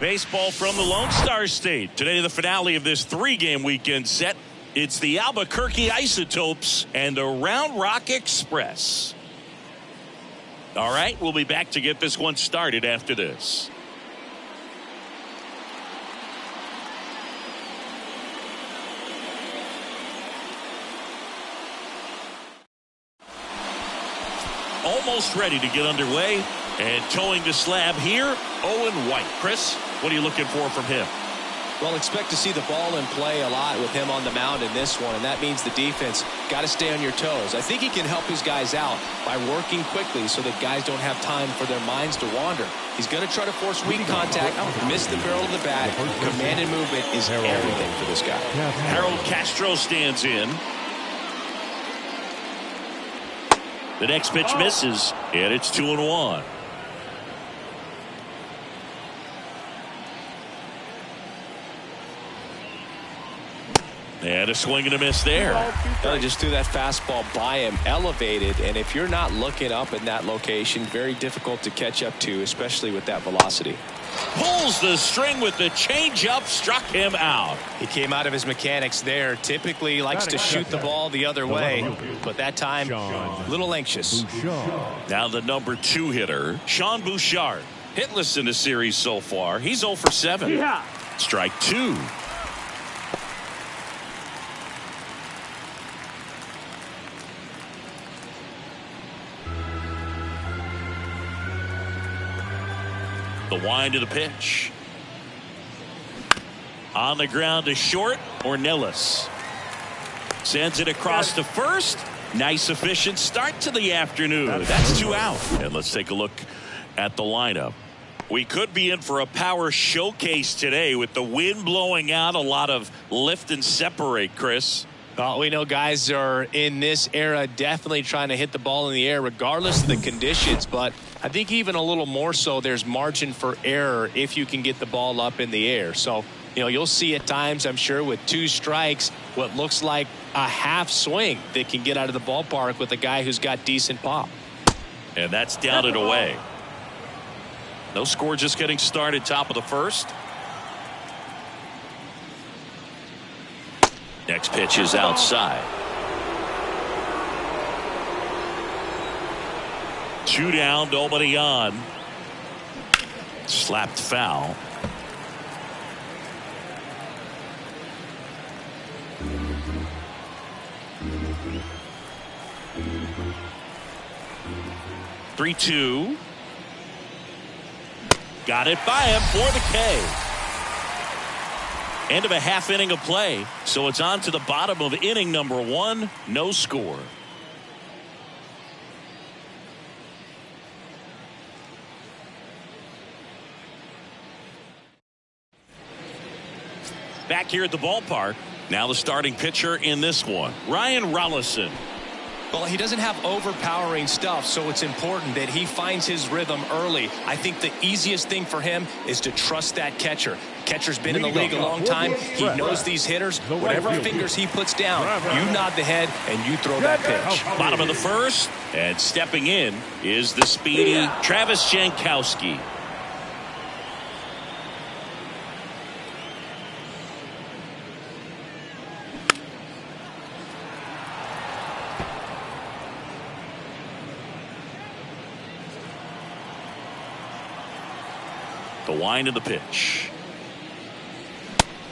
Baseball from the Lone Star State. Today, the finale of this 3-game weekend set. It's the Albuquerque Isotopes and the Round Rock Express. All right, we'll be back to get this one started after this. Almost ready to get underway. And towing the slab here, Owen White. Chris, what are you looking for from him? Well, expect to see the ball in play a lot with him on the mound in this one, and that means the defense got to stay on your toes. I think he can help his guys out by working quickly so that guys don't have time for their minds to wander. He's going to try to force weak contact, miss the barrel of the bat. Command and movement is everything for this guy. Harold Castro stands in. The next pitch misses, and it's 2-1. And a swing and a miss there. Just threw that fastball by him, elevated, and if you're not looking up in that location, very difficult to catch up to, especially with that velocity. Pulls the string with the changeup, struck him out. He came out of his mechanics there. Typically likes to shoot the ball the other way, but that time, a little anxious. Now the number 2 hitter, Sean Bouchard. Hitless in the series so far. He's 0 for 7. Yeah. Strike 2. The wind of the pitch. On the ground to short, Ornelas. Sends it across to first. Nice efficient start to the afternoon. That's 2 out. And let's take a look at the lineup. We could be in for a power showcase today with the wind blowing out, a lot of lift and separate, Chris. Well, we know guys are in this era definitely trying to hit the ball in the air regardless of the conditions, but I think even a little more so there's margin for error if you can get the ball up in the air. So, you'll see at times, I'm sure, with 2 strikes, what looks like a half swing that can get out of the ballpark with a guy who's got decent pop. And that's down and away. No score, just getting started, top of the first. Next pitch is outside. 2 down, nobody on. Slapped foul. Three, 2. Got it by him for the K. End of a half inning of play. So it's on to the bottom of inning number 1. No score. Back here at the ballpark. Now the starting pitcher in this one, Ryan Rollison. Well, he doesn't have overpowering stuff, so it's important that he finds his rhythm early. I think the easiest thing for him is to trust that catcher. Catcher's been in the league a long time. He knows these hitters. Whatever fingers he puts down, you nod the head and you throw that pitch. Bottom of the first, and stepping in is the speedy Travis Jankowski. The wind of the pitch.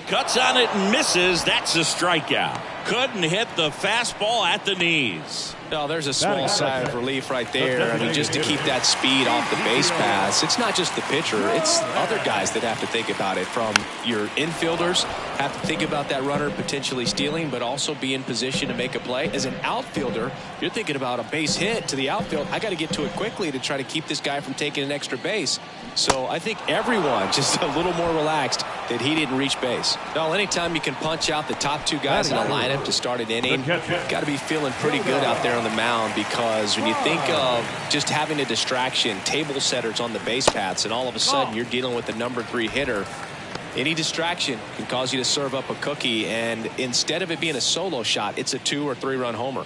Cuts on it and misses. That's a strikeout. Couldn't hit the fastball at the knees. No, there's a small sigh of relief right there. I mean, just to keep that speed off the base paths. It's not just the pitcher. It's other guys that have to think about it. From your infielders have to think about that runner potentially stealing, but also be in position to make a play. As an outfielder, you're thinking about a base hit to the outfield. I got to get to it quickly to try to keep this guy from taking an extra base. So I think everyone just a little more relaxed that he didn't reach base. Well, anytime you can punch out the top 2 guys in a lineup to start an inning, got to be feeling pretty good out there on the mound, because when you think of just having a distraction, table setters on the base paths, and all of a sudden you're dealing with the number 3 hitter, any distraction can cause you to serve up a cookie, and instead of it being a solo shot, it's a 2 or 3 run homer.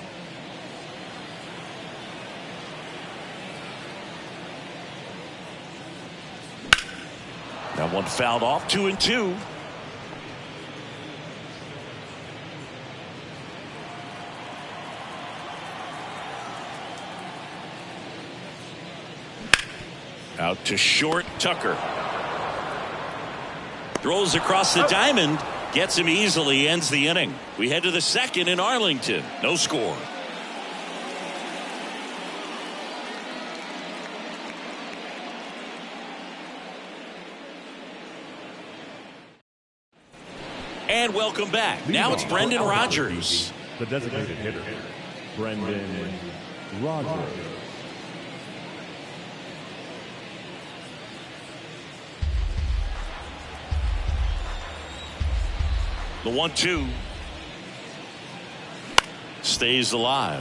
That one fouled off. 2-2. Out to short. Tucker throws across the diamond, gets him easily, ends the inning. We head to the second in Arlington. No score. And welcome back. Now it's Brendan Rodgers. The designated hitter, Brendan Rodgers. The 1-2 stays alive.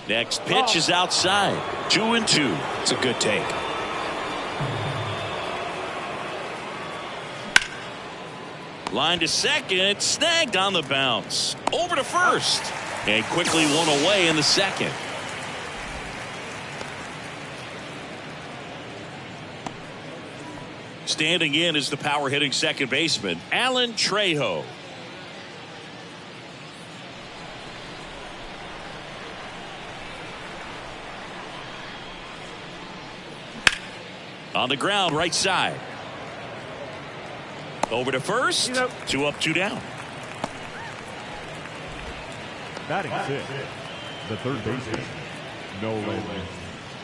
Next pitch is outside. 2-2. It's a good take. Line to second. Snagged on the bounce. Over to first. And quickly one away in the second. Standing in is the power hitting second baseman, Alan Trejo. On the ground, right side. Over to first. 2 up, 2 down. Batting sixth, the third baseman, Nolan.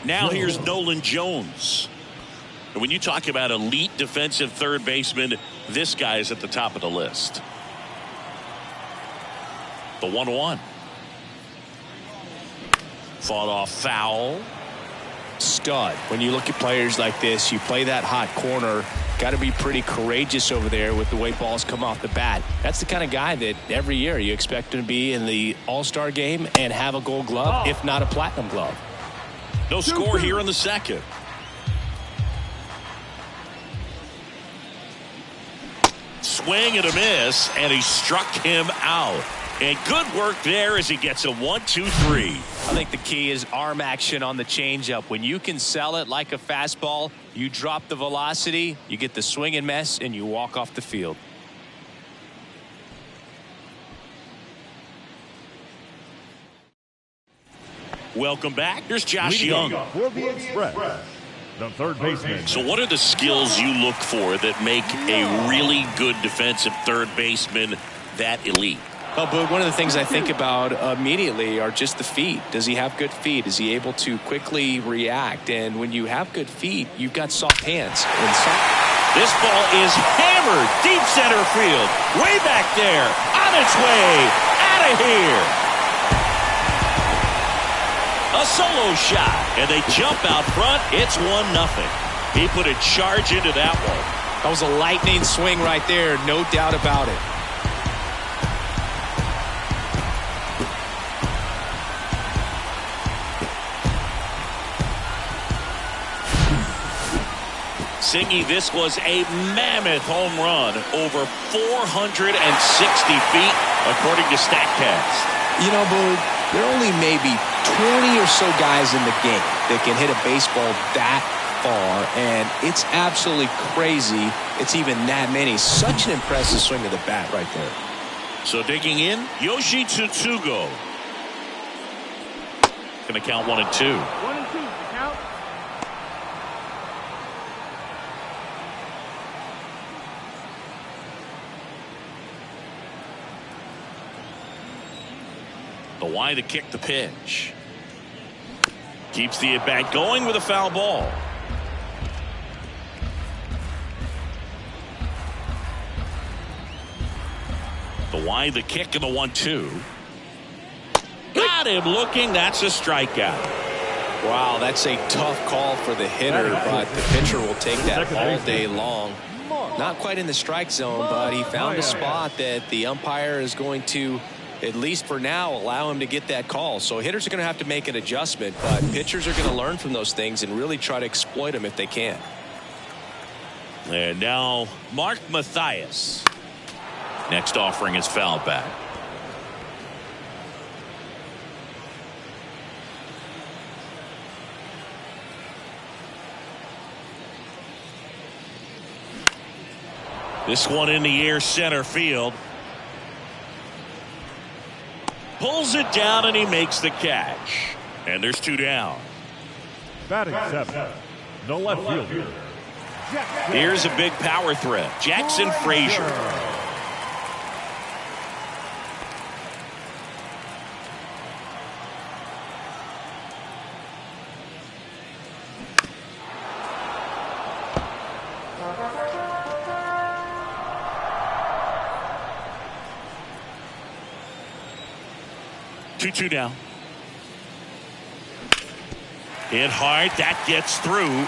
Now here's Nolan Jones. And when you talk about elite defensive third baseman, this guy is at the top of the list. The 1-1. Fought off foul. Stud. When you look at players like this, you play that hot corner. Got to be pretty courageous over there with the way balls come off the bat. That's the kind of guy that every year you expect him to be in the All-Star game and have a Gold Glove, if not a Platinum Glove. No score here in the second. Swing and a miss, and he struck him out. And good work there as he gets a 1-2-3. I think the key is arm action on the changeup. When you can sell it like a fastball, you drop the velocity, you get the swing and miss, and you walk off the field. Welcome back. Here's Josh Young. For the Express, the third baseman. So what are the skills you look for that make a really good defensive third baseman that elite? Well, Boog, one of the things I think about immediately are just the feet. Does he have good feet? Is he able to quickly react? And when you have good feet, you've got soft hands. This ball is hammered deep center field. Way back there. On its way. Out of here. A solo shot. And they jump out front. It's 1-0. He put a charge into that one. That was a lightning swing right there. No doubt about it. Singy, this was a mammoth home run, over 460 feet, according to StatCast. You know, Boog, there are only maybe 20 or so guys in the game that can hit a baseball that far, and it's absolutely crazy it's even that many. Such an impressive swing of the bat right there. So digging in, Yoshi Tsutsugo. Going to count 1 and 2. 1 and 2, count. The wide to kick the pitch. Keeps the at-bat going with a foul ball. The wide the kick and the 1-2. Got him looking. That's a strikeout. Wow, that's a tough call for the hitter, but the pitcher will take that all day long. Not quite in the strike zone, but he found a spot that the umpire is going to, at least for now, allow him to get that call. So hitters are going to have to make an adjustment, but pitchers are going to learn from those things and really try to exploit them if they can. And now Mark Mathias. Next offering is fouled back. This one in the air, center field. Pulls it down and he makes the catch. And there's 2 down. Batting 7, the left fielder. Here's a big power threat. Jackson Frazier. Two down. Hit hard. That gets through.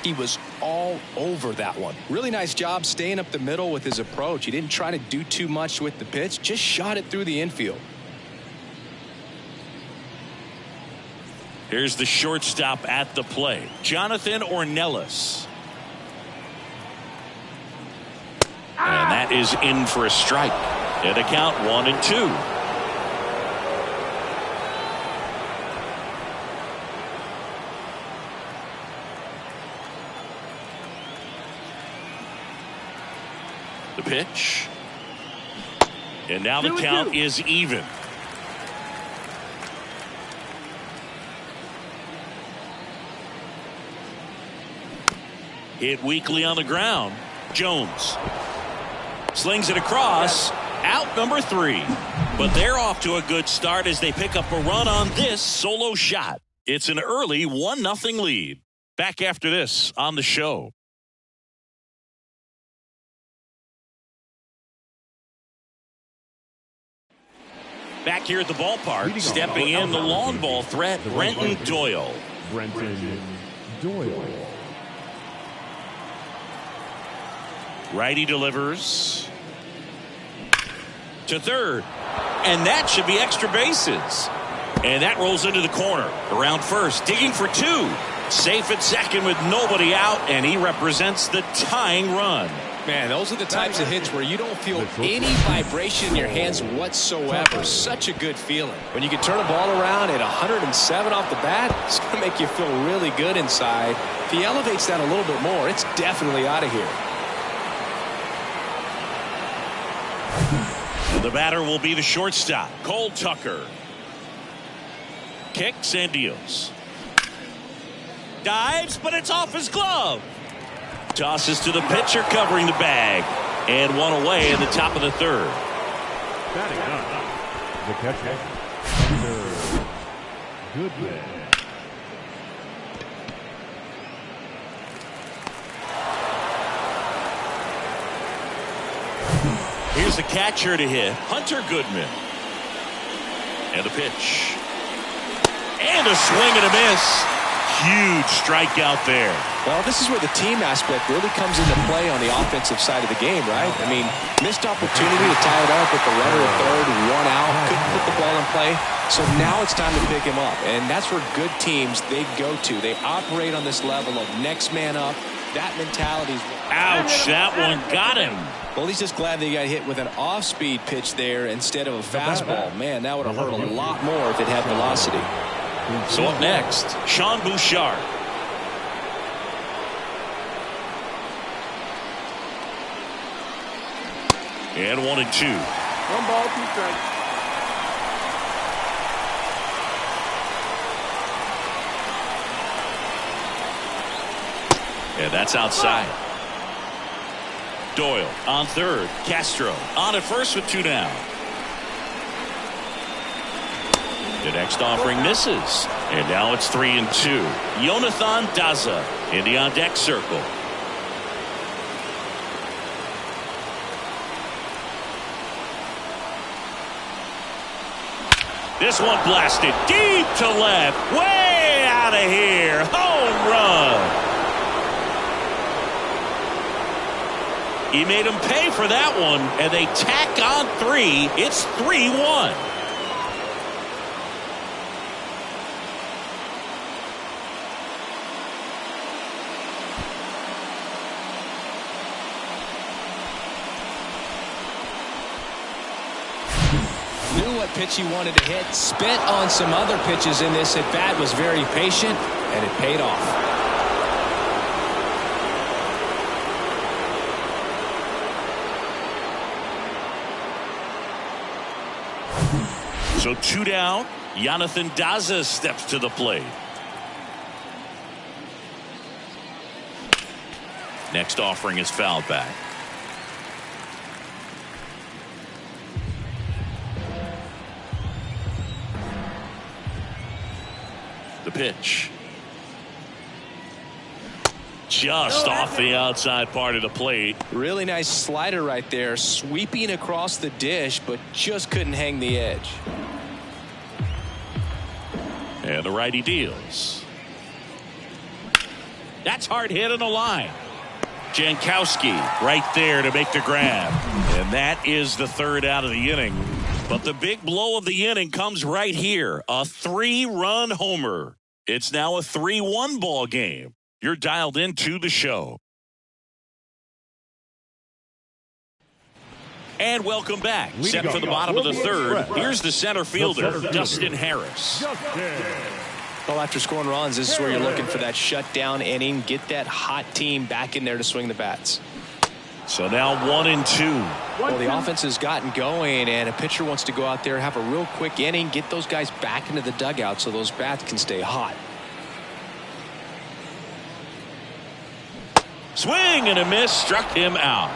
He was all over that one. Really nice job staying up the middle with his approach. He didn't try to do too much with the pitch. Just shot it through the infield. Here's the shortstop at the plate, Jonathan Ornelas. And that is in for a strike. And a count 1-2. The pitch. And now the count is even. Hit weakly on the ground. Jones slings it across. Out number 3. But they're off to a good start as they pick up a run on this solo shot. It's an early 1-0 lead. Back after this on the show. Back here at the ballpark, stepping in the long ball threat, Brenton Doyle. Brenton Doyle. Righty delivers to third, and that should be extra bases. And that rolls into the corner. Around first, digging for 2. Safe at second with nobody out, and he represents the tying run. Man, those are the types of hits where you don't feel any vibration in your hands whatsoever. Such a good feeling. When you can turn a ball around at 107 off the bat, it's going to make you feel really good inside. If he elevates that a little bit more, it's definitely out of here. The batter will be the shortstop, Cole Tucker. Kicks and deals. Dives, but it's off his glove. Tosses to the pitcher covering the bag. And one away in the top of the third. Batting up, the catcher, Goodman. Here's the catcher to hit, Hunter Goodman. And the pitch. And a swing and a miss. Huge strikeout there. Well, this is where the team aspect really comes into play on the offensive side of the game, right? I mean, missed opportunity to tie it up with the runner at third, 1 out, couldn't put the ball in play. So now it's time to pick him up. And that's where good teams, they go to. They operate on this level of next man up. That mentality. Ouch, that one got him. Well, he's just glad that he got hit with an off-speed pitch there instead of a fastball. Man, that would have hurt a lot more if it had velocity. So up next, Sean Bouchard. And 1-2. 1 ball, 2 strikes. And that's outside. Doyle on third. Castro on at first with 2 down. The next offering misses. And now it's 3-2. Jonathan Daza in the on-deck circle. This one blasted deep to left. Way out of here. Home run. He made him pay for that one, and they tack on 3. It's 3-1. Knew what pitch he wanted to hit. Spent on some other pitches in this at bat. Was very patient, and it paid off. So 2 down. Jonathan Daza steps to the plate. Next offering is fouled back. The pitch. Just off the outside part of the plate. Really nice slider right there. Sweeping across the dish, but just couldn't hang the edge. And the righty deals. That's hard hit on the line. Jankowski right there to make the grab. And that is the third out of the inning. But the big blow of the inning comes right here. A 3-run homer. It's now a 3-1 ball game. You're dialed into the show. And welcome back. Set for the bottom of the third. Here's the center fielder, Dustin Harris. Well, after scoring runs, this is where you're looking for that shutdown inning. Get that hot team back in there to swing the bats. So now 1 and 2. Well, the offense has gotten going, and a pitcher wants to go out there, have a real quick inning, get those guys back into the dugout so those bats can stay hot. Swing and a miss, struck him out.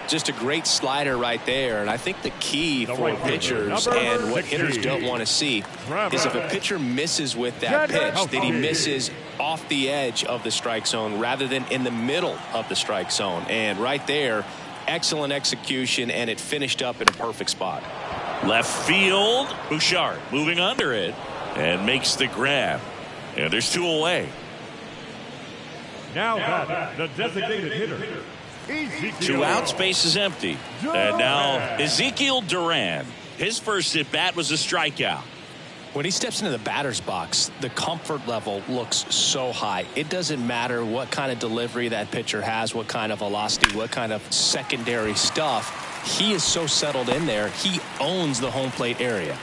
Just a great slider right there, and I think the key for pitchers and what hitters don't want to see is if a pitcher misses with that pitch, that he misses off the edge of the strike zone rather than in the middle of the strike zone. And right there, excellent execution, and it finished up in a perfect spot. Left field, Bouchard moving under it and makes the grab. And there's 2 away. Now batting, the designated hitter. 2 outs, base is empty. And now Ezekiel Duran. His first at bat was a strikeout. When he steps into the batter's box, the comfort level looks so high. It doesn't matter what kind of delivery that pitcher has, what kind of velocity, what kind of secondary stuff. He is so settled in there. He owns the home plate area.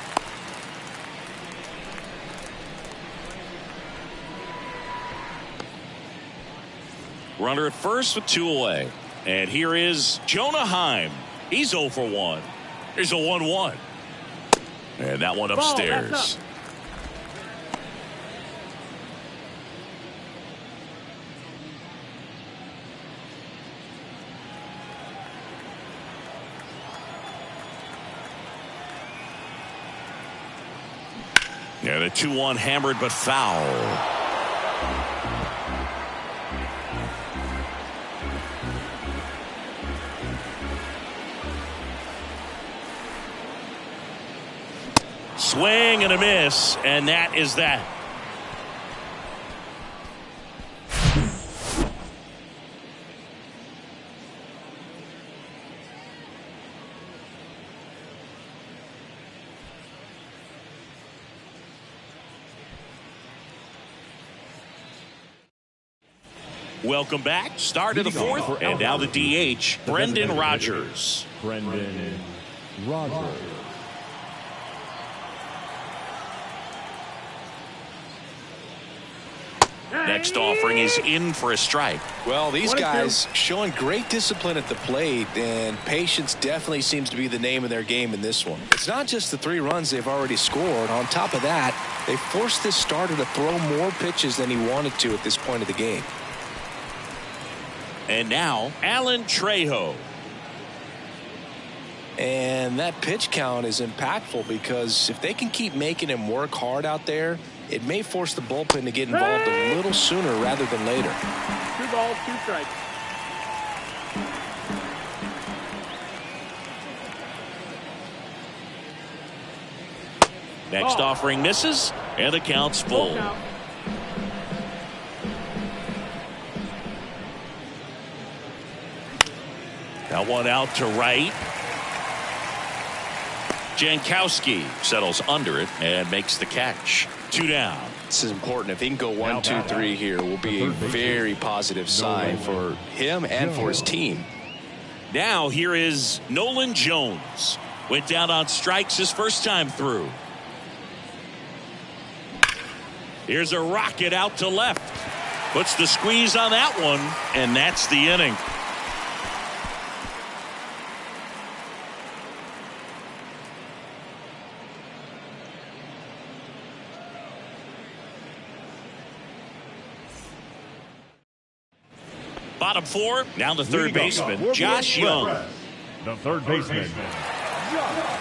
Runner at first with 2 away. And here is Jonah Heim. He's 0 for 1. Here's a 1-1. And that one upstairs. Yeah, the 2-1 hammered but foul. Swing and a miss, and that is that. Welcome back. Start of the fourth, and now the DH, Brendan Rodgers. Brendan Rodgers. Next offering is in for a strike. Well, these guys showing great discipline at the plate, and patience definitely seems to be the name of their game in this one. It's not just the 3 runs they've already scored. On top of that, they forced this starter to throw more pitches than he wanted to at this point of the game. And now Alan Trejo. And that pitch count is impactful because if they can keep making him work hard out there, it may force the bullpen to get involved a little sooner rather than later. 2 balls, 2 strikes. Next offering misses, and the count's full. That one out to right. Jankowski settles under it and makes the catch. 2 down. This is important. If he can go 1, 2, 3 here, will be a very positive sign for him and for his team. Now here is Nolan Jones. Went down on strikes his first time through. Here's a rocket out to left. Puts the squeeze on that one, and that's the inning. Bottom four, now the third baseman, Josh Young. The third baseman, Josh Young.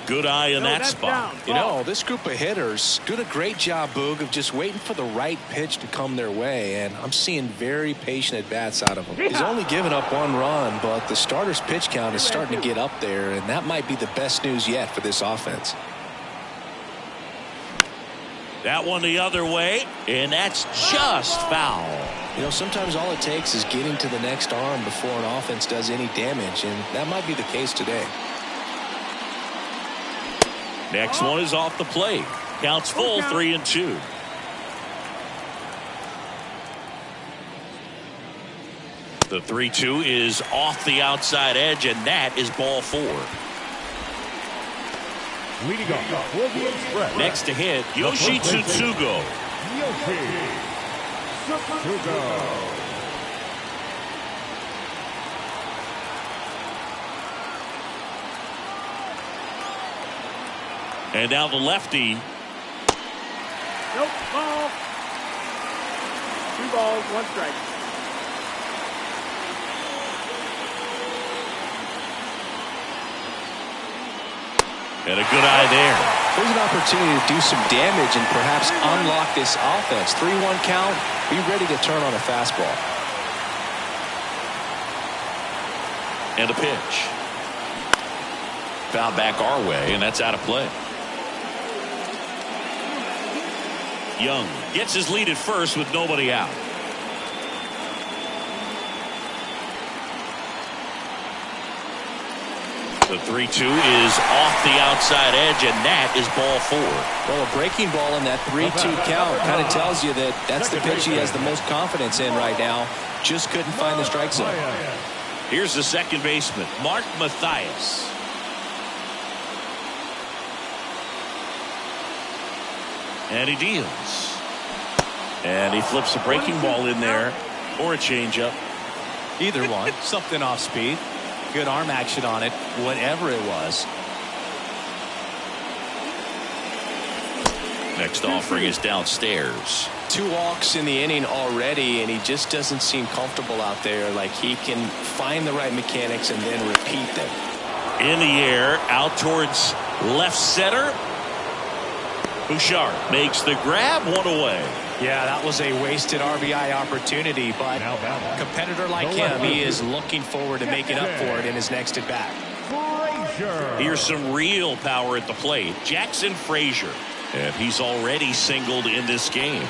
Good eye in that spot. You know, this group of hitters did a great job, Boog, of just waiting for the right pitch to come their way, and I'm seeing very patient at-bats out of him. He's only given up 1 run, but the starter's pitch count is starting to get up there, and that might be the best news yet for this offense. That one the other way, and that's just foul. You know, sometimes all it takes is getting to the next arm before an offense does any damage, and that might be the case today. Next one is off the plate. Counts full, 3-2. The 3-2 is off the outside edge, and that is ball 4. Leading off for the Express. Next to hit, Yoshi Tsutsugo. Yoshi Tsutsugo. And now the lefty. Nope, ball. 2 balls, 1 strike. And a good eye there. There's an opportunity to do some damage and perhaps unlock this offense. 3-1 count. Be ready to turn on a fastball. And a pitch. Foul back our way, and that's out of play. Young gets his lead at first with nobody out. The 3-2 is off the outside edge, and that is ball 4. Well, a breaking ball in that 3-2 count kind of tells you that that's the pitch he has the most confidence in right now. Just couldn't find the strike zone. Here's the second baseman, Mark Mathias. And he deals. And he flips a breaking ball in there, or a changeup. Either one. Something off speed. Good arm action on it, whatever it was. Next offering is downstairs. 2 walks in the inning already, and he just doesn't seem comfortable out there. Like he can find the right mechanics and then repeat them. In the air, out towards left center. Bouchard makes the grab, 1 away. Yeah, that was a wasted RBI opportunity, but a competitor like him, he is looking forward to making up for it in his next at bat. Here's some real power at the plate. Jackson Frazier. And he's already singled in this game.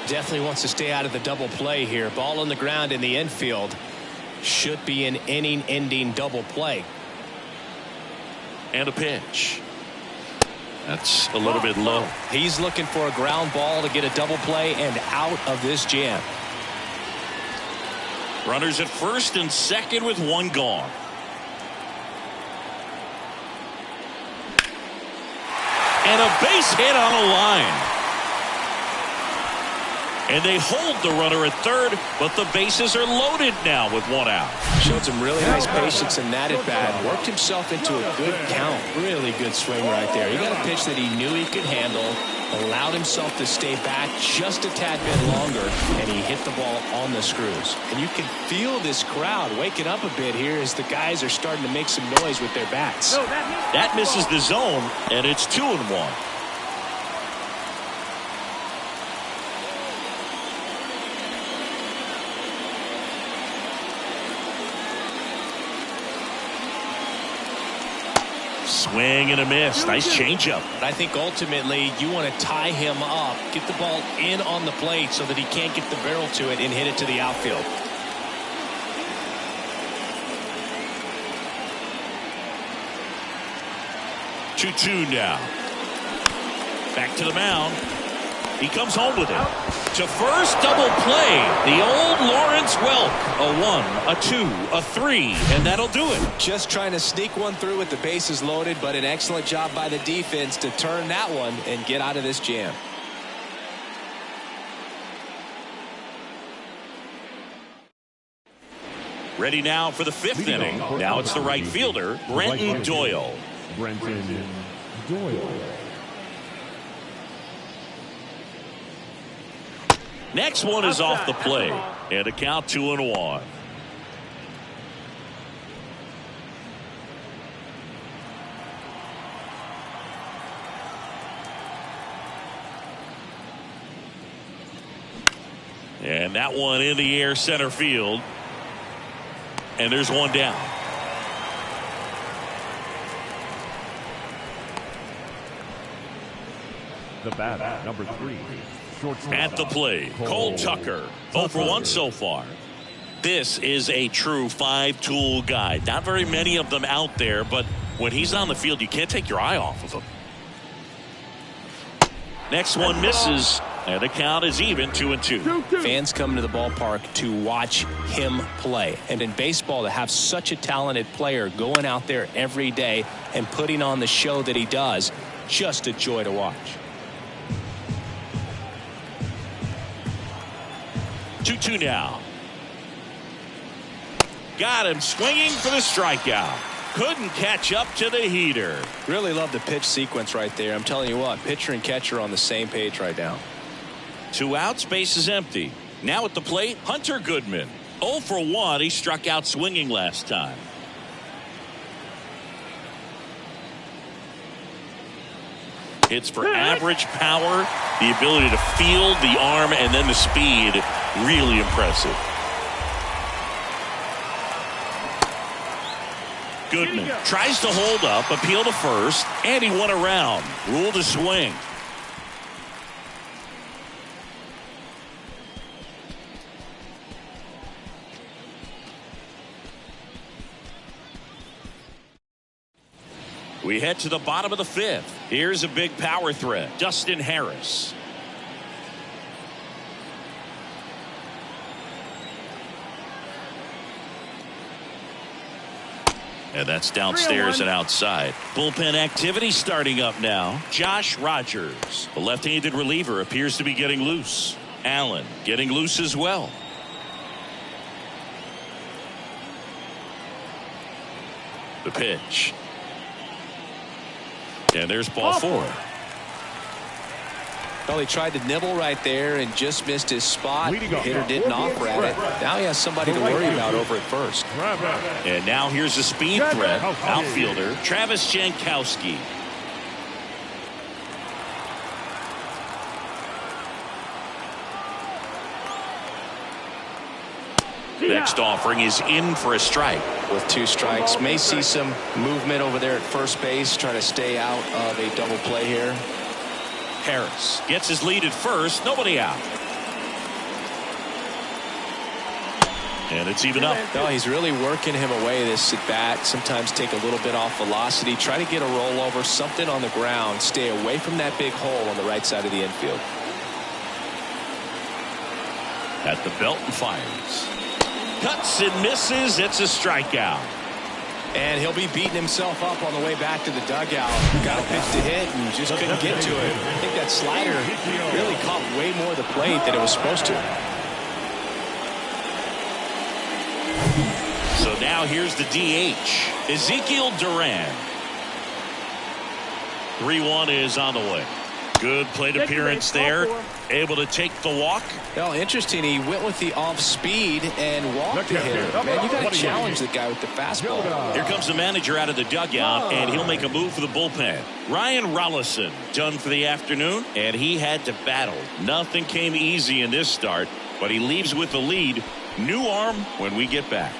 Definitely wants to stay out of the double play here. Ball on the ground in the infield. Should be an inning-ending double play. And a pitch. That's a little bit low. He's looking for a ground ball to get a double play and out of this jam. Runners at first and second with 1 gone. And a base hit on a line. And they hold the runner at third, but the bases are loaded now with 1 out. Showed some really nice patience in that at bat. Worked himself into a good count. Really good swing right there. He got a pitch that he knew he could handle. Allowed himself to stay back just a tad bit longer, and he hit the ball on the screws. And you can feel this crowd waking up a bit here as the guys are starting to make some noise with their bats. That misses the zone, and it's 2-1. Swing and a miss. Nice changeup. But I think ultimately you want to tie him up, get the ball in on the plate so that he can't get the barrel to it and hit it to the outfield. Two now. Back to the mound. He comes home with it. To first, double play. The old Lawrence Welk. A 1, a 2, a 3, and that'll do it. Just trying to sneak one through with the bases loaded, but an excellent job by the defense to turn that one and get out of this jam. Ready now for the 5th inning. Now it's the right fielder, Brenton Doyle. Brenton Doyle. Next one is off the plate, and a count 2-1. And that one in the air center field. And there's one down. The bat, number 3. At the plate, Cole Tucker. 0 for 1 so far. This is a true 5-tool guy. Not very many of them out there, but when he's on the field, you can't take your eye off of him. Next one misses, and the count is even 2-2. Fans come to the ballpark to watch him play. And in baseball, to have such a talented player going out there every day and putting on the show that he does, just a joy to watch. 2-2 now. Got him swinging for the strikeout. Couldn't catch up to the heater. Really love the pitch sequence right there. I'm telling you what, pitcher and catcher on the same page right now. 2 outs, base is empty. Now at the plate, Hunter Goodman. 0 for 1. He struck out swinging last time. It's for average power, the ability to field, the arm, and then the speed. Really impressive. Goodman tries to hold up, appeal to first, and he won around. Ruled a swing. We head to the bottom of the 5th. Here's a big power threat, Dustin Harris. And that's downstairs and outside. Bullpen activity starting up now. Josh Rogers, the left-handed reliever, appears to be getting loose. Allen getting loose as well. The pitch. And there's ball 4. Well, he tried to nibble right there and just missed his spot. The hitter didn't offer at it. Now he has somebody to worry about over at first. And now here's a speed threat. Outfielder Travis Jankowski. Next offering is in for a strike. With 2 strikes, may see some movement over there at first base, trying to stay out of a double play here. Harris gets his lead at first, nobody out. And it's even up. No, he's really working him away this at bat. Sometimes take a little bit off velocity, try to get a rollover, something on the ground, stay away from that big hole on the right side of the infield. At the belt and fires. Cuts and misses. It's a strikeout. And he'll be beating himself up on the way back to the dugout. Got a pitch to hit and just couldn't get to it. I think that slider really caught way more of the plate than it was supposed to. So now here's the DH, Ezekiel Duran. 3-1 is on the way. Good plate appearance there. Able to take the walk. Well, interesting. He went with the off speed and walked the hitter. Man, you got to challenge the guy with the fastball. Here comes the manager out of the dugout, and he'll make a move for the bullpen. Ryan Rollison done for the afternoon, and he had to battle. Nothing came easy in this start, but he leaves with the lead. New arm when we get back.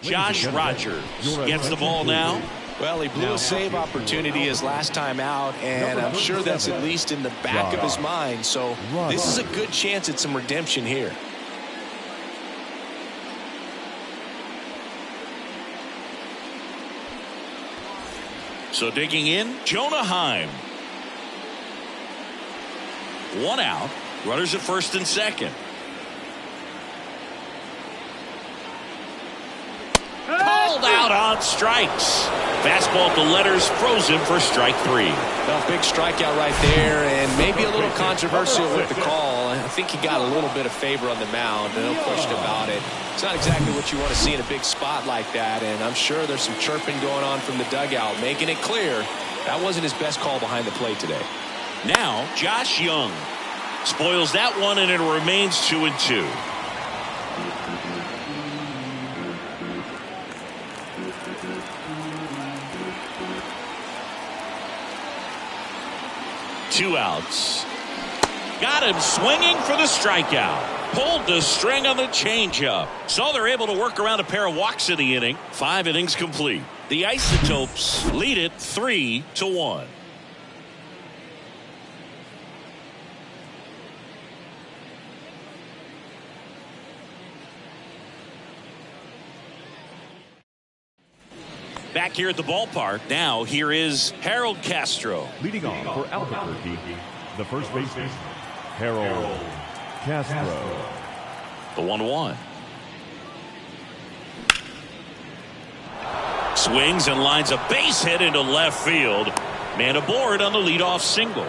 Josh Rogers gets the ball now. Well, he blew a save opportunity his last time out, and I'm sure that's at least in the back of his mind. So this is a good chance at some redemption here. So digging in, Jonah Heim. 1 out. Runners at first and second. Called out on strikes. Fastball at the letters, frozen for strike 3. Well, big strikeout right there, and maybe a little controversial with the call. I think he got a little bit of favor on the mound. No question about it. It's not exactly what you want to see in a big spot like that, and I'm sure there's some chirping going on from the dugout, making it clear that wasn't his best call behind the plate today. Now, Josh Young spoils that one, and it remains 2-2. Two outs. Got him swinging for the strikeout. Pulled the string on the changeup. So they're able to work around a pair of walks in the inning. 5 innings complete. The Isotopes lead it 3-1. Back here at the ballpark, now here is Harold Castro. Leading off for Albuquerque, the first baseman, Harold Castro. The 1-1. Swings and lines a base hit into left field. Man aboard on the leadoff single.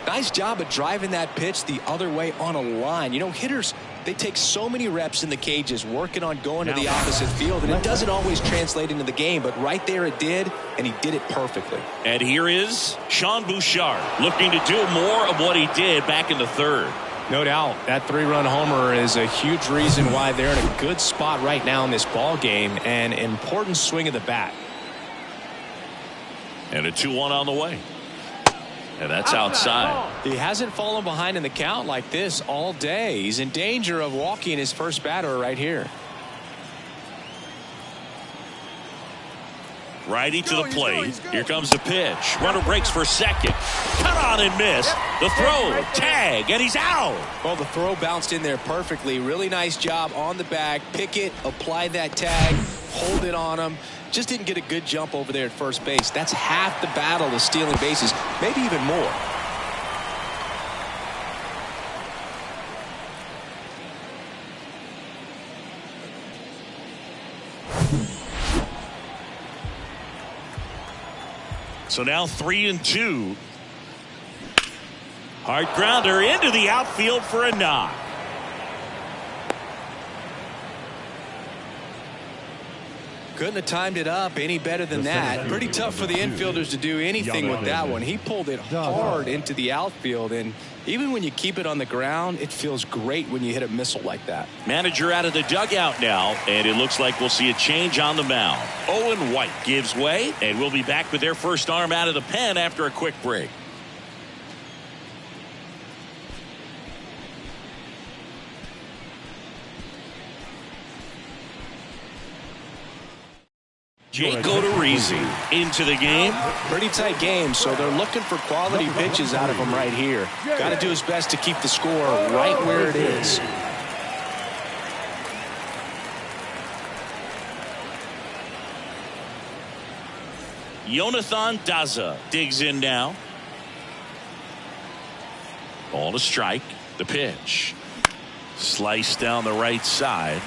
Nice job of driving that pitch the other way on a line. You know, hitters, they take so many reps in the cages working on going to the opposite field, and it doesn't always translate into the game, but right there it did, and he did it perfectly. And here is Sean Bouchard looking to do more of what he did back in the third. No doubt. That 3-run homer is a huge reason why they're in a good spot right now in this ball game, and an important swing of the bat. And a 2-1 on the way. And that's outside. He hasn't fallen behind in the count like this all day. He's in danger of walking his first batter right here. Righty to the plate. Here comes the pitch. Runner breaks for second. Cut on and miss. The throw, tag, and he's out. Well, the throw bounced in there perfectly. Really nice job on the bag. Pick it, apply that tag, hold it on him. Just didn't get a good jump over there at first base. That's half the battle of stealing bases, maybe even more. So now 3-2. Hard grounder into the outfield for a knock. Couldn't have timed it up any better than that. Pretty tough for the infielders to do anything with that one. He pulled it hard into the outfield, and even when you keep it on the ground, it feels great when you hit a missile like that. Manager out of the dugout now, and it looks like we'll see a change on the mound. Owen White gives way, and we'll be back with their first arm out of the pen after a quick break. Jake Odorizzi into the game. Pretty tight game, so they're looking for quality pitches out of him right here. Got to do his best to keep the score right where it is. Jonathan Daza digs in now. Ball to strike. The pitch. Sliced down the right side.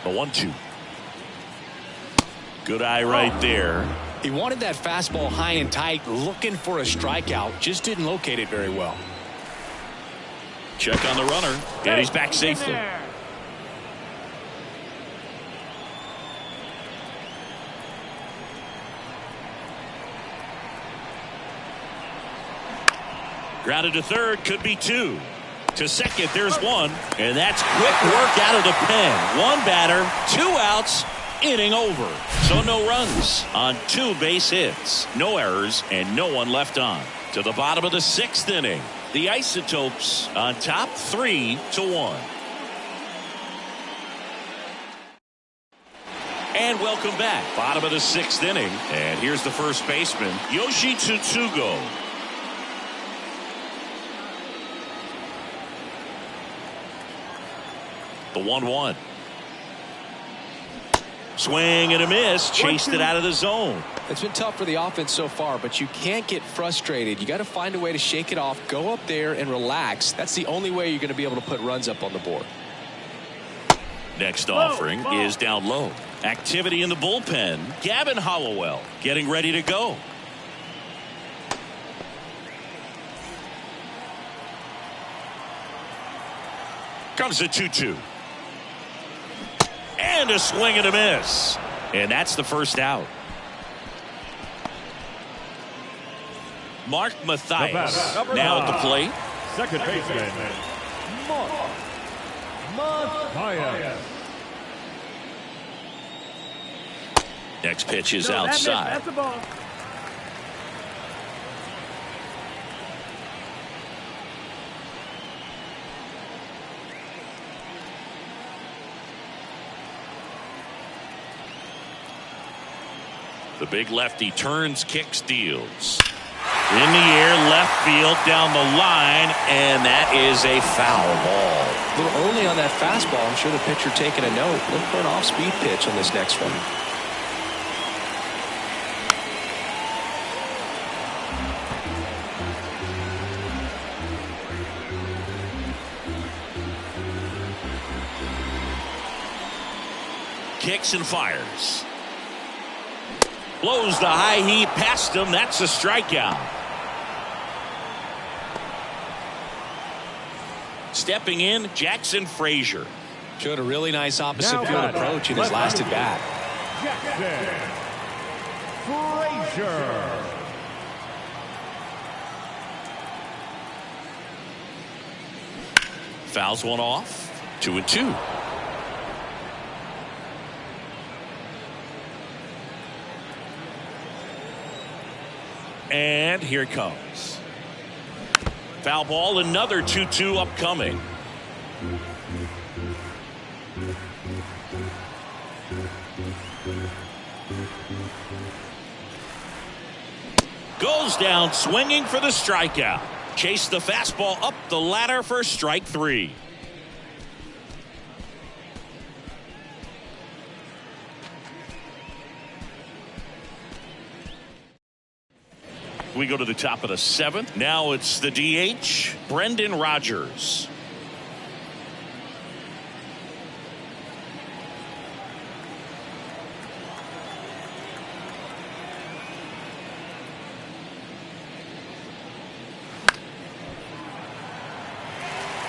The 1-2. Good eye right there. He wanted that fastball high and tight, looking for a strikeout. Just didn't locate it very well. Check on the runner, and he's back safely. Grounded to third, could be 2. To second, there's 1, and that's quick work out of the pen. 1 batter, 2 outs, inning over. So no runs on 2 base hits, no errors, and no one left on. To the bottom of the 6th inning, the Isotopes on top 3-1. And welcome back. Bottom of the 6th inning, and here's the first baseman, Yoshi Tsutsugo. The 1-1. Swing and a miss. Chased it out of the zone. It's been tough for the offense so far, but you can't get frustrated. You got to find a way to shake it off, go up there and relax. That's the only way you're going to be able to put runs up on the board. Next offering is down low. Activity in the bullpen. Gavin Hollowell getting ready to go. Comes a 2-2. And a swing and a miss. And that's the first out. Mark Mathias now at the plate. Second baseman, Mark Mathias. Next pitch is outside. That's a ball. The big lefty turns, kicks, deals. In the air, left field, down the line, and that is a foul ball. A little early on that fastball. I'm sure the pitcher taking a note. Look for an off-speed pitch on this next one. Kicks and fires. Blows the high heat past him. That's a strikeout. Stepping in, Jackson Frazier. Showed a really nice opposite Now field batting. approach in his last at bat. Jackson Frazier. Fouls one off. 2-2. And here it comes. Foul ball, another 2-2 upcoming. Goes down swinging for the strikeout. Chase the fastball up the ladder for strike 3. We go to the top of the 7th. Now it's the DH, Brendan Rodgers.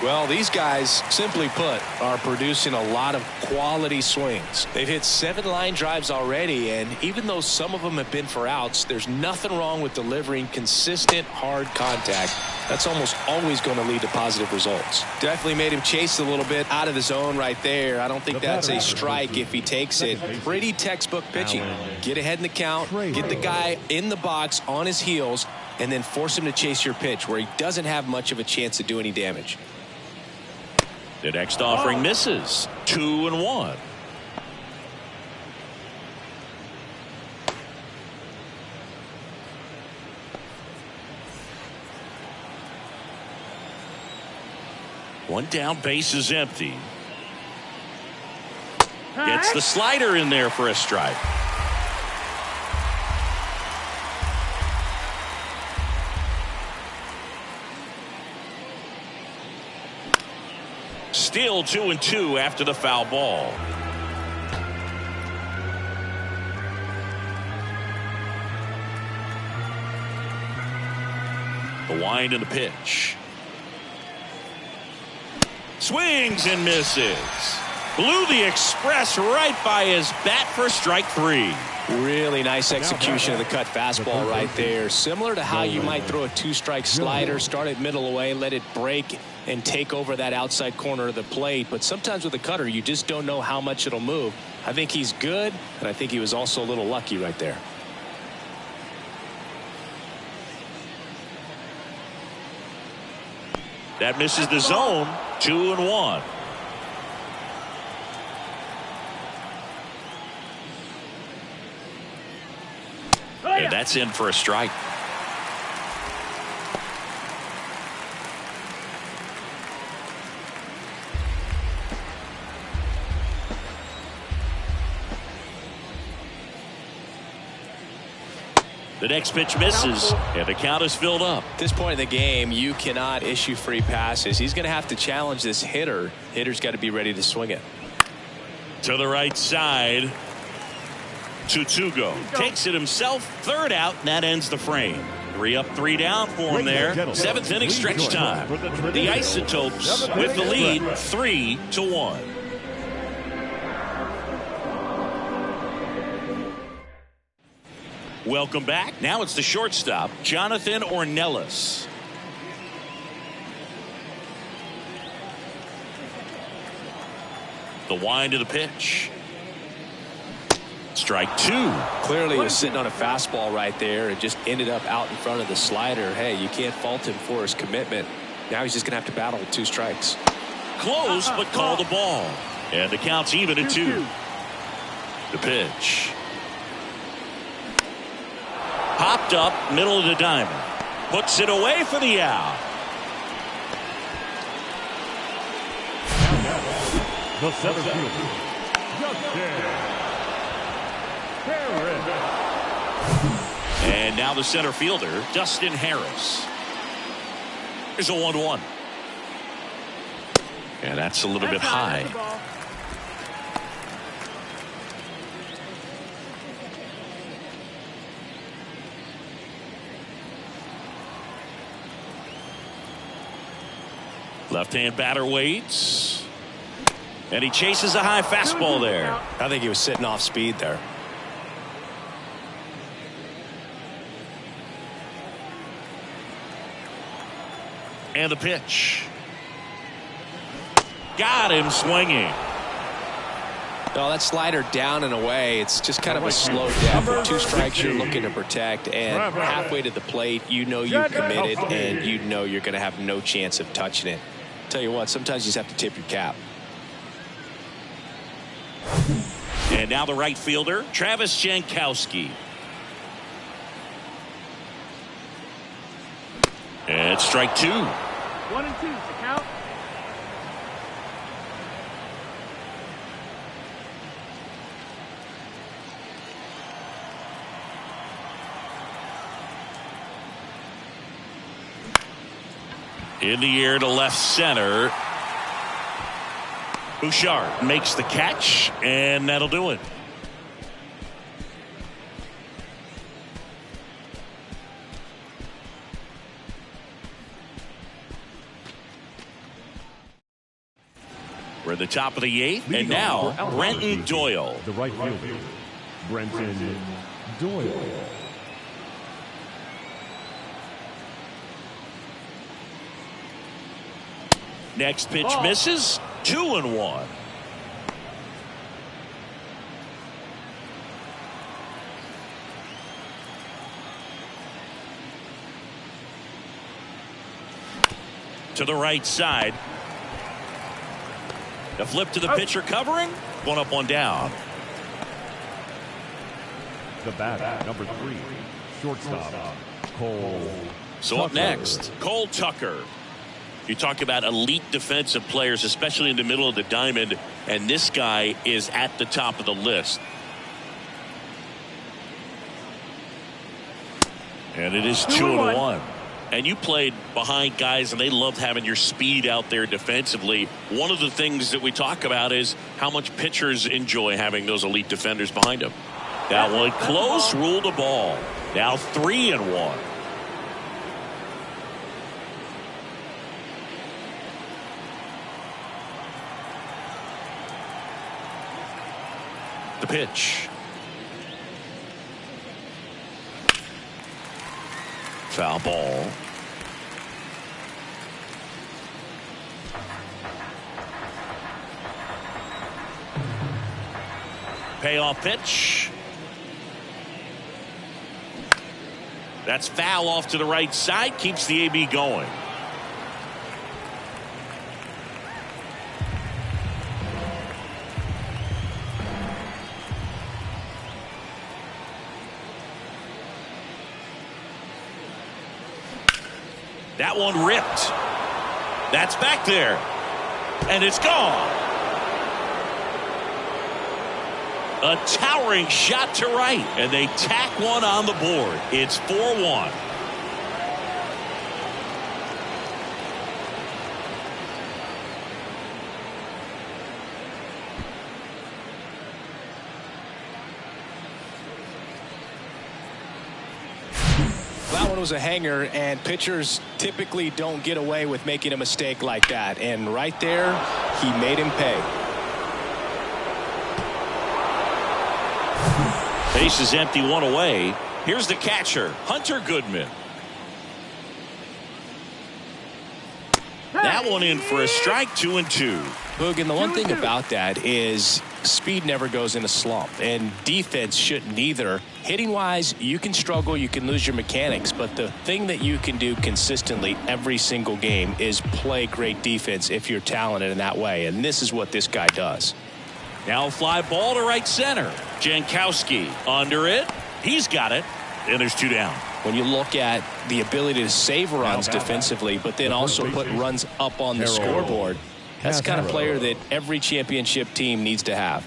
Well, these guys, simply put, are producing a lot of quality swings. They've hit 7 line drives already, and even though some of them have been for outs, there's nothing wrong with delivering consistent, hard contact. That's almost always going to lead to positive results. Definitely made him chase a little bit out of the zone right there. I don't think that's a strike if he takes it. Pretty textbook pitching. Get ahead in the count, get the guy in the box on his heels, and then force him to chase your pitch where he doesn't have much of a chance to do any damage. The next offering misses. 2-1. One down, base is empty. Gets the slider in there for a strike. Still 2-2 after the foul ball. The wind and the pitch. Swings and misses. Blew the express right by his bat for strike 3. Really nice execution of the cut fastball right there. Similar to how you might throw a 2-strike slider, start it middle away, let it break and take over that outside corner of the plate. But sometimes with a cutter, you just don't know how much it'll move. I think he's good, and I think he was also a little lucky right there. That misses the zone. 2-1. And that's in for a strike. The next pitch misses, and the count is filled up. At this point in the game, you cannot issue free passes. He's going to have to challenge this hitter. Hitter's got to be ready to swing it. To the right side. 2-2 go. Takes it himself. Third out, and that ends the frame. 3 up, 3 down for him there. 7th inning stretch time. The Isotopes with the lead 3-1. Welcome back. Now it's the shortstop, Jonathan Ornelas. The wind of the pitch. Strike 2. Clearly he was sitting on a fastball right there and just ended up out in front of the slider. Hey, you can't fault him for his commitment. Now he's just going to have to battle with 2 strikes. Close, but call the ball. And the count's even at 2. The pitch. Popped up, middle of the diamond. Puts it away for the out. The center fielder, And now the center fielder, Dustin Harris. Here's a 1-1. And that's a little bit high. Left-hand batter waits. And he chases a high fastball there. I think he was sitting off speed there. And the pitch. Got him swinging. No, that slider down and away. It's just kind of a slow death. With 2 strikes you're looking to protect, and halfway to the plate you know you've committed and you know you're going to have no chance of touching it. Tell you what, sometimes you just have to tip your cap. And now the right fielder, Travis Jankowski. And strike 2. 1 and 2, the count. In the air to left center. Bouchard makes the catch, and that'll do it. We're at the top of the 8th, and now Brenton Doyle. The right fielder, Brenton Doyle. Next pitch misses. 2-1. To the right side. A flip to the pitcher covering. 1 up, 1 down. The batter, number 3, shortstop, Cole. So up next, Cole Tucker. You talk about elite defensive players, especially in the middle of the diamond, and this guy is at the top of the list. And it is 2-1. And you played behind guys, and they loved having your speed out there defensively. One of the things that we talk about is how much pitchers enjoy having those elite defenders behind them. That one close, ruled a ball. Now 3-1. The pitch. Foul ball. Payoff pitch. That's foul off to the right side. Keeps the AB going. That one ripped. That's back there. And it's gone. A towering shot to right, and they tack one on the board. It's 4-1. That one was a hanger, and pitchers typically don't get away with making a mistake like that. And right there, he made him pay. Base is empty, one away. Here's the catcher, Hunter Goodman. That one in for a strike, 2-2. Boog, and the one thing about that is speed never goes in a slump, and defense shouldn't either. Hitting wise, you can struggle, you can lose your mechanics, but the thing that you can do consistently every single game is play great defense if you're talented in that way, and this is what this guy does. Now a fly ball to right center. Jankowski under it. He's got it, and there's 2 down. When you look at the ability to save runs defensively, but then also put runs up on the scoreboard, that's the kind of player that every championship team needs to have.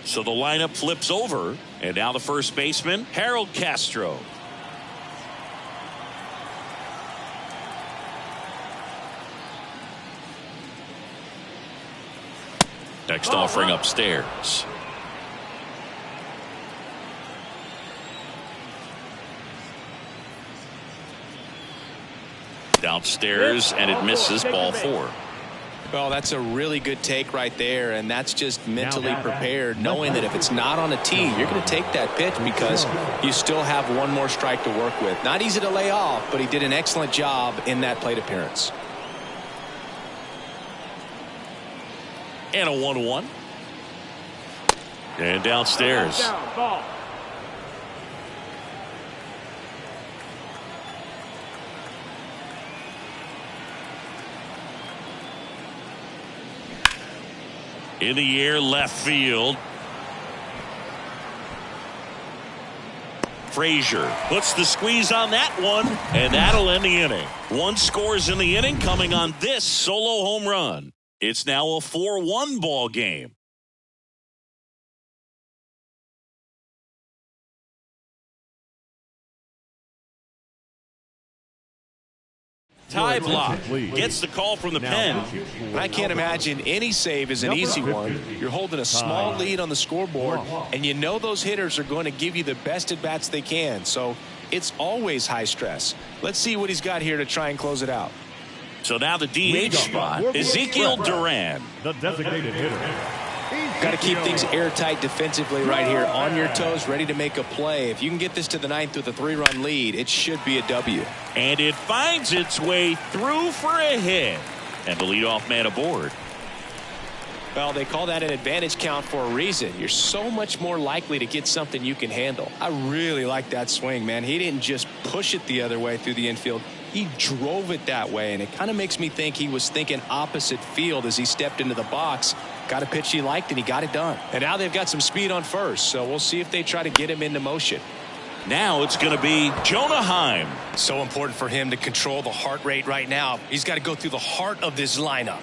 So the lineup flips over, and now the first baseman, Harold Castro. Next offering upstairs. Downstairs, and it misses, ball 4. Well, that's a really good take right there, and that's just mentally prepared, knowing that if it's not on a tee, you're going to take that pitch because you still have one more strike to work with. Not easy to lay off, but he did an excellent job in that plate appearance. And a 1-1. And downstairs. Ball. In the air, left field. Frazier puts the squeeze on that one, and that'll end the inning. 1 scores in the inning coming on this solo home run. It's now a 4-1 ball game. Tie block gets the call from the pen. I can't imagine any save is an easy one. You're holding a small lead on the scoreboard, and you know those hitters are going to give you the best at bats they can. So it's always high stress. Let's see what he's got here to try and close it out. So now the DH spot, Ezekiel Duran. The designated hitter. Got to keep things airtight defensively right here, on your toes, ready to make a play. If you can get this to the 9th with a 3-run lead, it should be a W. And it finds its way through for a hit. And the leadoff man aboard. Well, they call that an advantage count for a reason. You're so much more likely to get something you can handle. I really like that swing, man. He didn't just push it the other way through the infield. He drove it that way, and it kind of makes me think he was thinking opposite field as he stepped into the box. Got a pitch he liked, and he got it done. And now they've got some speed on first, so we'll see if they try to get him into motion. Now it's going to be Jonah Heim. So important for him to control the heart rate right now. He's got to go through the heart of this lineup.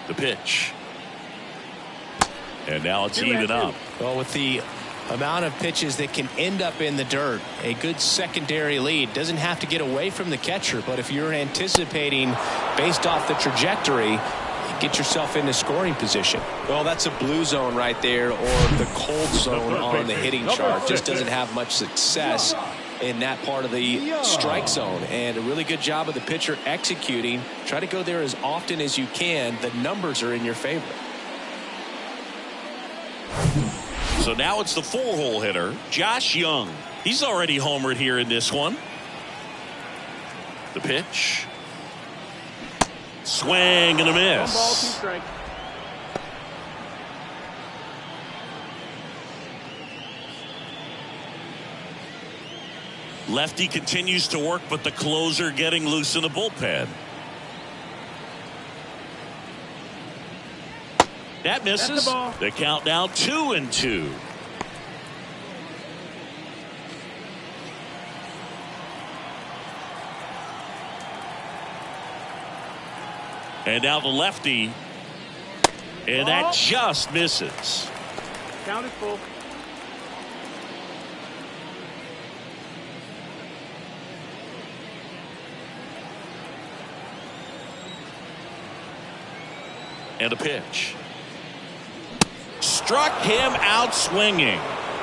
The pitch. And now it's even up. Well, with the amount of pitches that can end up in the dirt, a good secondary lead. Doesn't have to get away from the catcher, but if you're anticipating based off the trajectory, get yourself into scoring position. Well, that's a blue zone right there, or the cold zone on the hitting chart. Just doesn't have much success in that part of the strike zone, and a really good job of the pitcher executing. Try to go there as often as you can. The numbers are in your favor. So now it's the 4-hole hitter, Josh Young. He's already homered here in this one. The pitch. Swing and a miss. 1 ball, 2 strikes. Lefty continues to work, but the closer getting loose in the bullpen. That misses. The count now 2-2. And now the lefty And that just misses. Count is full. And a pitch. Struck him out swinging.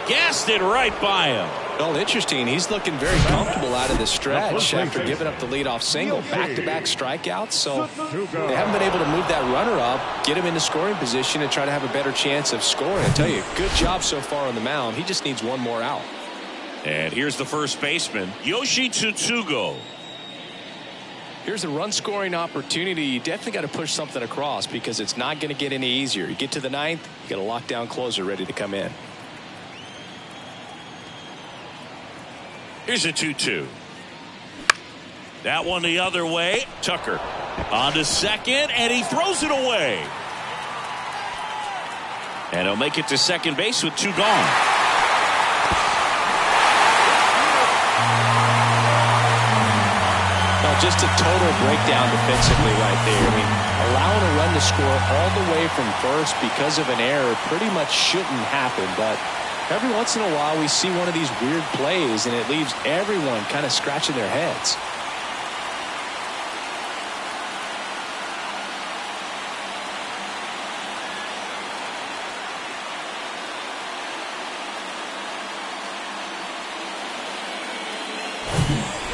Gassed it right by him. Well, interesting. He's looking very comfortable out of the stretch after giving up the leadoff single. Back-to-back strikeouts, so they haven't been able to move that runner up, get him into scoring position, and try to have a better chance of scoring. I tell you, good job so far on the mound. He just needs one more out. And here's the first baseman, Yoshi Tsutsugo. Here's a run-scoring opportunity. You definitely got to push something across because it's not going to get any easier. You get to the ninth, you got a lockdown closer ready to come in. Here's a 2-2. That one the other way. Tucker on to second, and he throws it away. And he'll make it to second base with 2 gone. Well, just a total breakdown defensively right there. I mean, allowing a run to score all the way from first because of an error pretty much shouldn't happen, but every once in a while we see one of these weird plays and it leaves everyone kind of scratching their heads.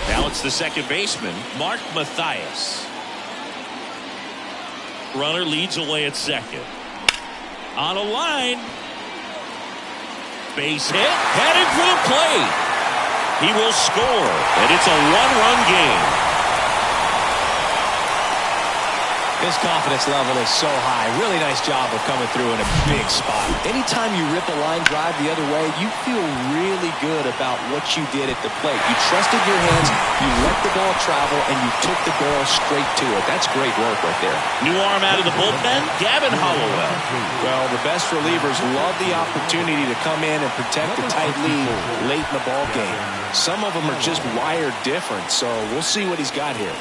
Now it's the second baseman, Mark Mathias. Runner leads away at second. On a line. Base hit, headed for the plate. He will score, and it's a 1-run game. His confidence level is so high. Really nice job of coming through in a big spot. Anytime you rip a line drive the other way, you feel really good about what you did at the plate. You trusted your hands, you let the ball travel, and you took the barrel straight to it. That's great work right there. New arm out of the bullpen, Gavin Hollowell. Well, the best relievers love the opportunity to come in and protect a tight lead late in the ball game. Some of them are just wired different, so we'll see what he's got here.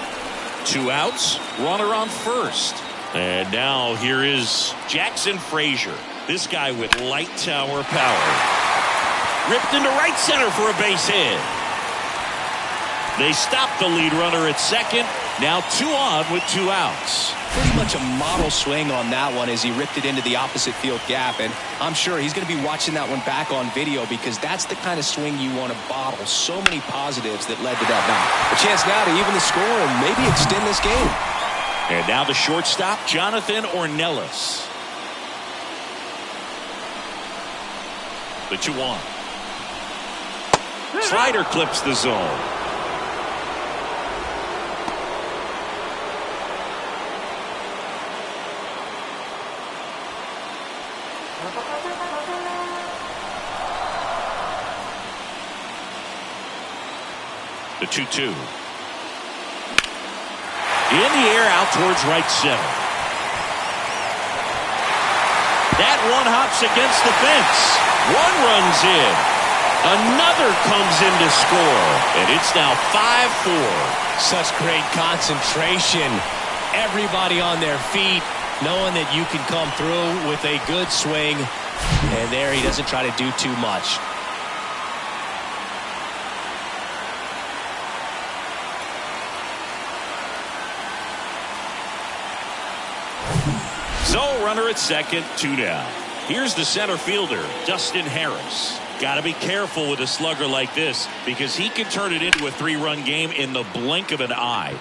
2 outs, runner on first. And now here is Jackson Frazier. This guy with light tower power. Ripped into right center for a base hit. They stop the lead runner at second. Now 2 on with 2 outs. Pretty much a model swing on that one as he ripped it into the opposite field gap, and I'm sure he's going to be watching that one back on video because that's the kind of swing you want to bottle. So many positives that led to that knock. A chance now to even the score and maybe extend this game. And now the shortstop, Jonathan Ornelas. The 2-1. Slider clips the zone. The 2-2. In the air out towards right center. That one hops against the fence. One runs in. Another comes in to score. And it's now 5-4. Such great concentration. Everybody on their feet, knowing that you can come through with a good swing. And there he doesn't try to do too much. So runner at second, 2 down. Here's the center fielder, Dustin Harris. Got to be careful with a slugger like this because he can turn it into a 3-run game in the blink of an eye.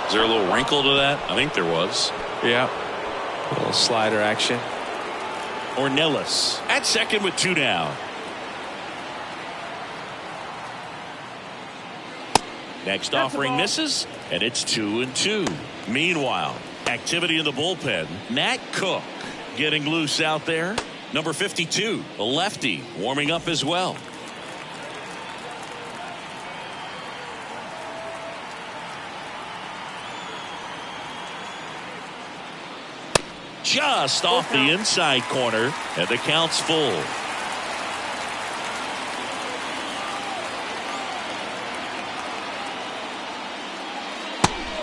Is there a little wrinkle to that? I think there was. Yeah. A little slider action. Ornelas at second with 2 down. Next offering misses, and it's 2-2. Meanwhile, activity in the bullpen. Nat Cook getting loose out there. Number 52, a lefty, warming up as well. Just off the inside corner, and the count's full.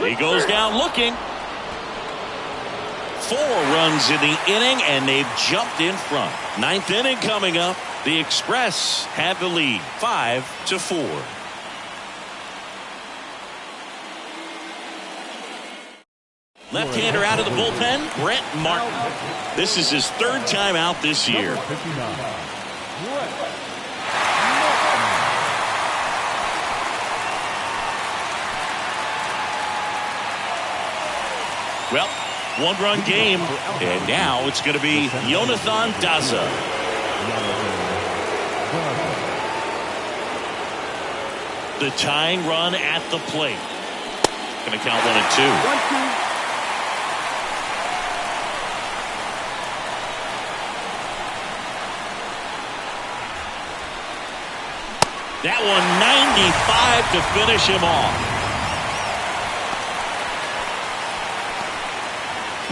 He goes down looking. 4 runs in the inning, and they've jumped in front. 9th inning coming up. The Express have the lead, 5-4. Left-hander out of the bullpen, Brett Martin. This is his 3rd time out this year. Well, 1-run game, and now it's going to be Jonathan Daza. The tying run at the plate. Going to count 1-2. That one 95 to finish him off.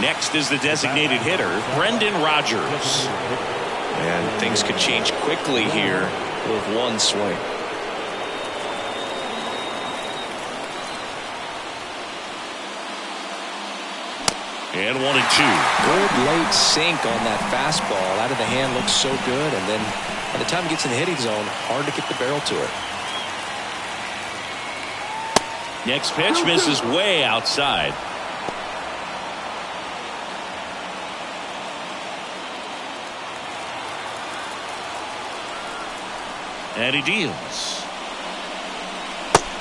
Next is the designated hitter, Brendan Rodgers. And things could change quickly here with one swing. And 1-2. Good late sink on that fastball. Out of the hand looks so good, and then by the time it gets in the hitting zone, hard to get the barrel to it. Next pitch misses way outside. And he deals.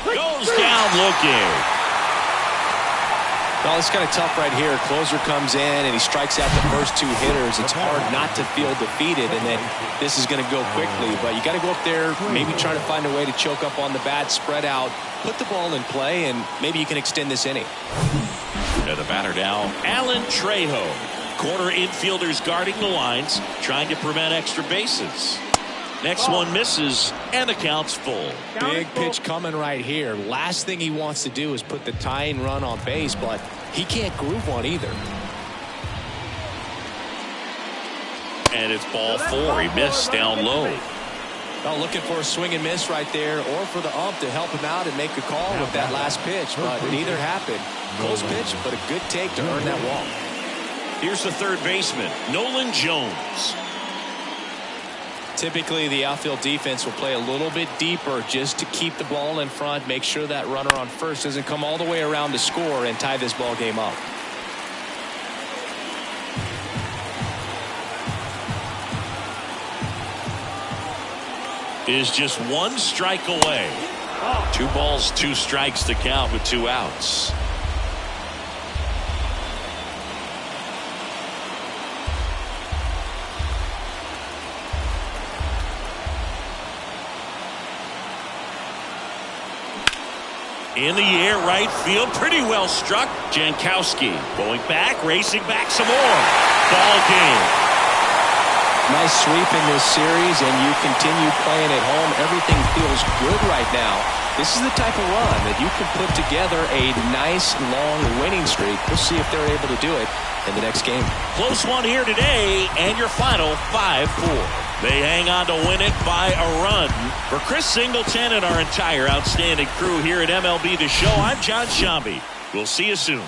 Goes down looking. Well, it's kind of tough right here. Closer comes in and he strikes out the first 2 hitters. It's hard not to feel defeated, and then this is going to go quickly. But you got to go up there, maybe try to find a way to choke up on the bat, spread out, put the ball in play, and maybe you can extend this inning. And the batter now, Alan Trejo. Corner infielders guarding the lines, trying to prevent extra bases. Next one misses, and the count's full. Big pitch coming right here. Last thing he wants to do is put the tying run on base, but he can't groove one either. And it's ball 4. He missed down low. Well, looking for a swing and miss right there, or for the ump to help him out and make a call with that last pitch, but neither happened. Close pitch, but a good take to earn that walk. Here's the third baseman, Nolan Jones. Typically, the outfield defense will play a little bit deeper just to keep the ball in front, make sure that runner on first doesn't come all the way around to score and tie this ball game up. Is just 1 strike away. 2 balls, 2 strikes to count with 2 outs. In the air, right field, pretty well struck. Jankowski going back, racing back some more. Ball game. Nice sweep in this series, and you continue playing at home. Everything feels good right now. This is the type of run that you can put together a nice, long winning streak. We'll see if they're able to do it in the next game. Close one here today, and your final 5-4. They hang on to win it by a run. For Chris Singleton and our entire outstanding crew here at MLB The Show, I'm John Shambi. We'll see you soon.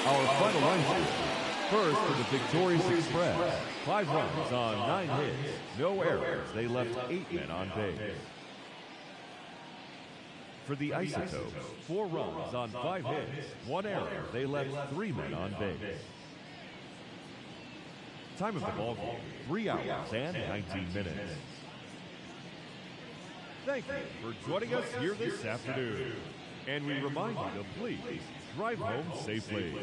Our final line score. First for the victorious Express. 5 runs on 9 hits. No errors. They left 8 men on base. For the Isotopes, 4 runs on 5 hits. 1 error. They left 3 men on base. Time of the ball game, 3 hours and 19 minutes. Thank you for joining us here this afternoon. And we remind you to please drive home safely.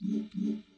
2.